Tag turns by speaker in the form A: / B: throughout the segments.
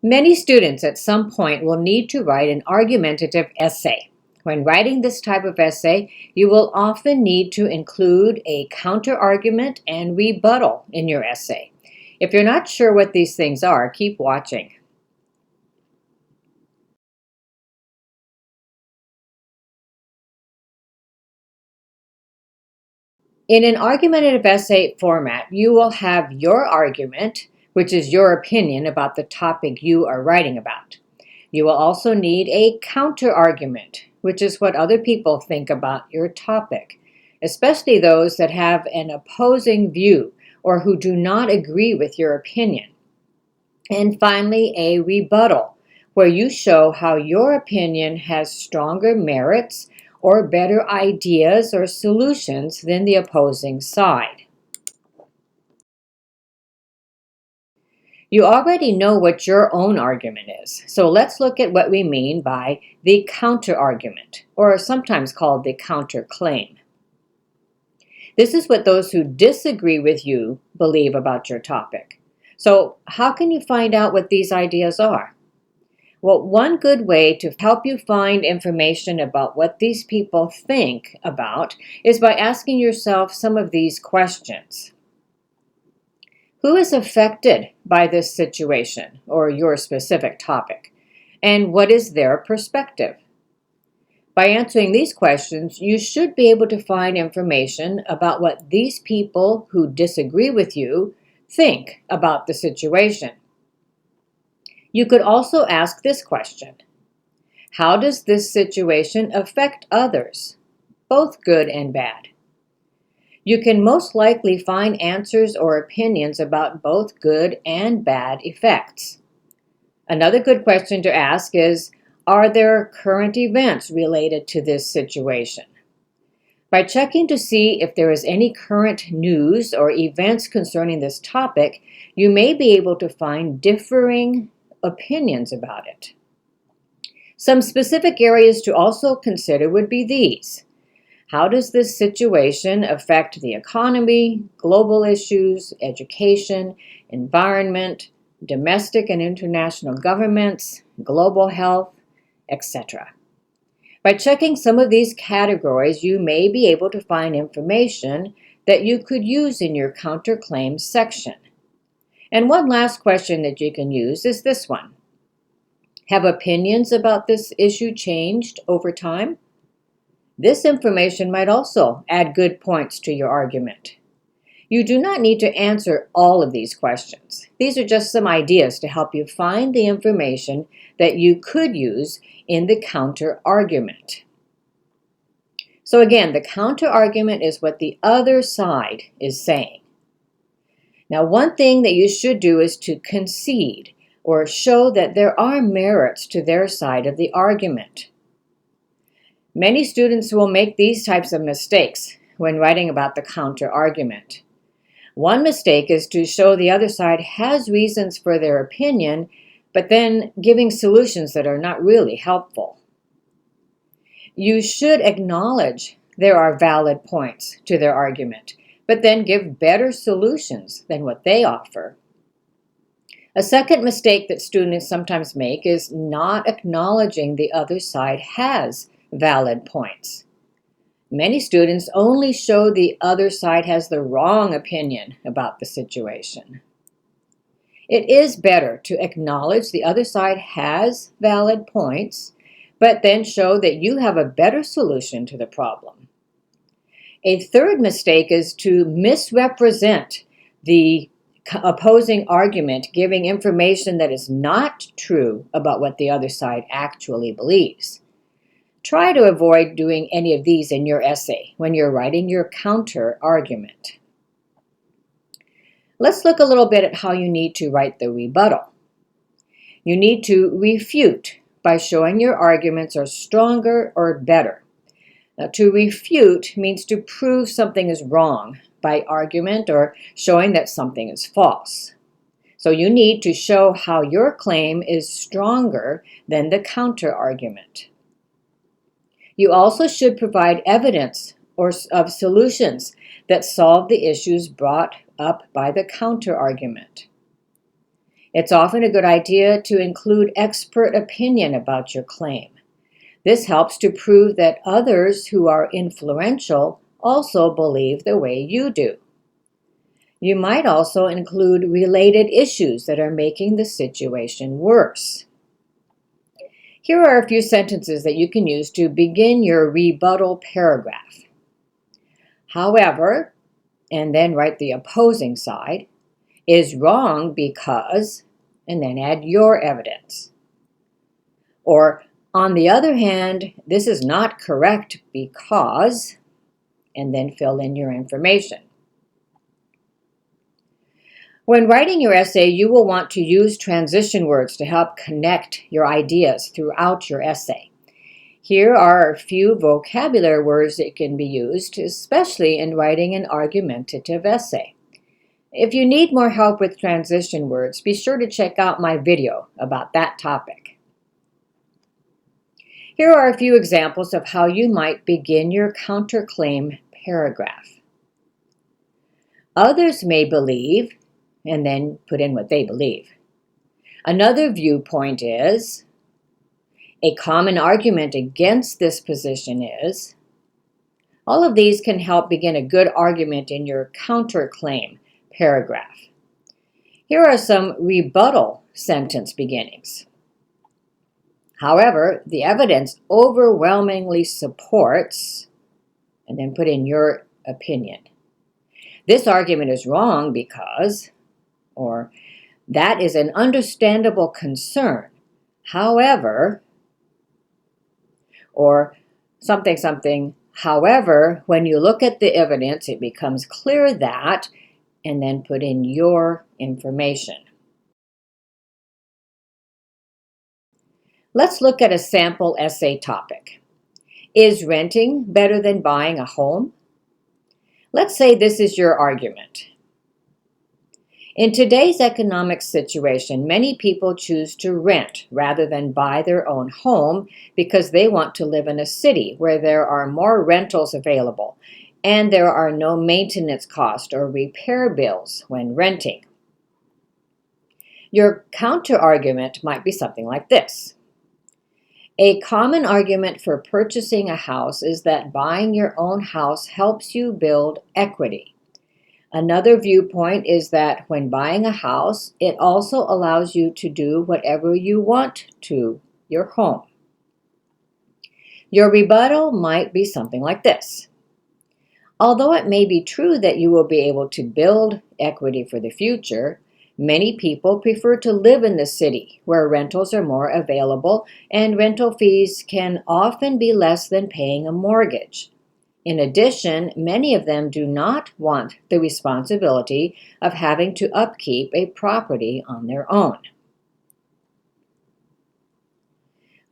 A: Many students at some point will need to write an argumentative essay. When writing this type of essay, you will often need to include a counterargument and rebuttal in your essay. If you're not sure what these things are, keep watching. In an argumentative essay format, you will have your argument, which is your opinion about the topic you are writing about. You will also need a counterargument, which is what other people think about your topic, especially those that have an opposing view or who do not agree with your opinion. And finally, a rebuttal, where you show how your opinion has stronger merits or better ideas or solutions than the opposing side. You already know what your own argument is, so let's look at what we mean by the counterargument, or sometimes called the counterclaim. This is what those who disagree with you believe about your topic. So how can you find out what these ideas are? Well, one good way to help you find information about what these people think about is by asking yourself some of these questions. Who is affected by this situation or your specific topic? And what is their perspective? By answering these questions, you should be able to find information about what these people who disagree with you think about the situation. You could also ask this question: how does this situation affect others, both good and bad? You can most likely find answers or opinions about both good and bad effects. Another good question to ask is, are there current events related to this situation? By checking to see if there is any current news or events concerning this topic, you may be able to find differing opinions about it. Some specific areas to also consider would be these. How does this situation affect the economy, global issues, education, environment, domestic and international governments, global health, etc.? By checking some of these categories, you may be able to find information that you could use in your counterclaim section. And one last question that you can use is this one. Have opinions about this issue changed over time? This information might also add good points to your argument. You do not need to answer all of these questions. These are just some ideas to help you find the information that you could use in the counterargument. So again, the counterargument is what the other side is saying. Now, one thing that you should do is to concede or show that there are merits to their side of the argument. Many students will make these types of mistakes when writing about the counterargument. One mistake is to show the other side has reasons for their opinion, but then giving solutions that are not really helpful. You should acknowledge there are valid points to their argument, but then give better solutions than what they offer. A second mistake that students sometimes make is not acknowledging the other side has valid points. Many students only show the other side has the wrong opinion about the situation. It is better to acknowledge the other side has valid points, but then show that you have a better solution to the problem. A third mistake is to misrepresent the opposing argument, giving information that is not true about what the other side actually believes. Try to avoid doing any of these in your essay when you're writing your counter-argument. Let's look a little bit at how you need to write the rebuttal. You need to refute by showing your arguments are stronger or better. Now, to refute means to prove something is wrong by argument or showing that something is false. So you need to show how your claim is stronger than the counter-argument. You also should provide evidence of solutions that solve the issues brought up by the counter-argument. It's often a good idea to include expert opinion about your claim. This helps to prove that others who are influential also believe the way you do. You might also include related issues that are making the situation worse. Here are a few sentences that you can use to begin your rebuttal paragraph. However, and then write the opposing side, is wrong because, and then add your evidence. Or, on the other hand, this is not correct because, and then fill in your information. When writing your essay, you will want to use transition words to help connect your ideas throughout your essay. Here are a few vocabulary words that can be used, especially in writing an argumentative essay. If you need more help with transition words, be sure to check out my video about that topic. Here are a few examples of how you might begin your counterclaim paragraph. Others may believe, and then put in what they believe. Another viewpoint is, a common argument against this position is. All of these can help begin a good argument in your counterclaim paragraph. Here are some rebuttal sentence beginnings. However, the evidence overwhelmingly supports, and then put in your opinion. This argument is wrong because, or that is an understandable concern. However, or something, however, when you look at the evidence, it becomes clear that, and then put in your information. Let's look at a sample essay topic. Is renting better than buying a home? Let's say this is your argument. In today's economic situation, many people choose to rent rather than buy their own home because they want to live in a city where there are more rentals available and there are no maintenance costs or repair bills when renting. Your counterargument might be something like this. A common argument for purchasing a house is that buying your own house helps you build equity. Another viewpoint is that when buying a house, it also allows you to do whatever you want to your home. Your rebuttal might be something like this. Although it may be true that you will be able to build equity for the future, many people prefer to live in the city where rentals are more available and rental fees can often be less than paying a mortgage. In addition, many of them do not want the responsibility of having to upkeep a property on their own.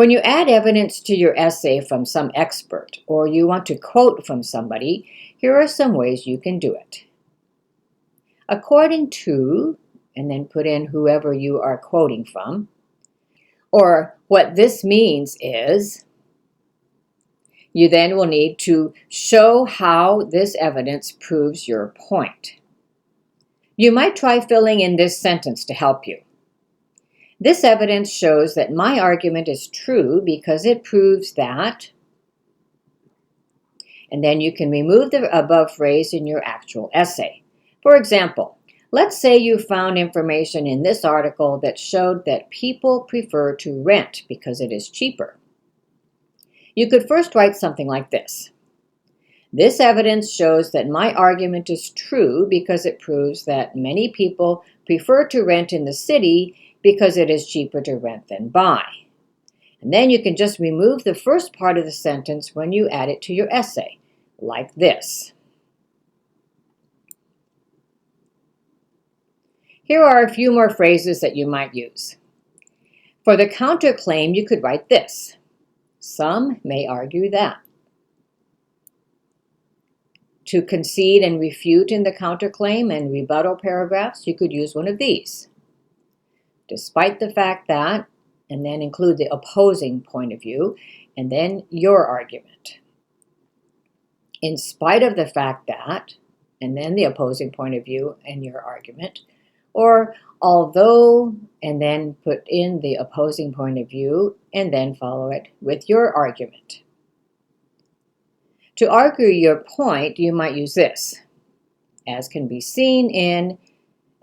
A: When you add evidence to your essay from some expert or you want to quote from somebody, here are some ways you can do it. According to, and then put in whoever you are quoting from, or what this means is, you then will need to show how this evidence proves your point. You might try filling in this sentence to help you. This evidence shows that my argument is true because it proves that, and then you can remove the above phrase in your actual essay. For example, let's say you found information in this article that showed that people prefer to rent because it is cheaper. You could first write something like this. This evidence shows that my argument is true because it proves that many people prefer to rent in the city because it is cheaper to rent than buy. And then you can just remove the first part of the sentence when you add it to your essay, like this. Here are a few more phrases that you might use. For the counterclaim, you could write this. Some may argue that. To concede and refute in the counterclaim and rebuttal paragraphs, you could use one of these. Despite the fact that, and then include the opposing point of view, and then your argument. In spite of the fact that, and then the opposing point of view and your argument, or although, and then put in the opposing point of view, and then follow it with your argument. To argue your point, you might use this, as can be seen in,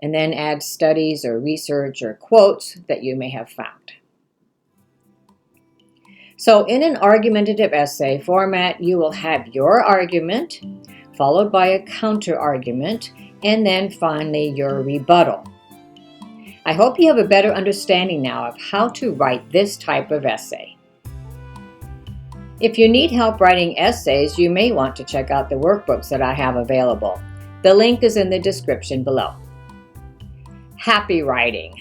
A: and then add studies or research or quotes that you may have found. So in an argumentative essay format, you will have your argument, followed by a counter-argument, and then finally your rebuttal. I hope you have a better understanding now of how to write this type of essay. If you need help writing essays, you may want to check out the workbooks that I have available. The link is in the description below. Happy writing!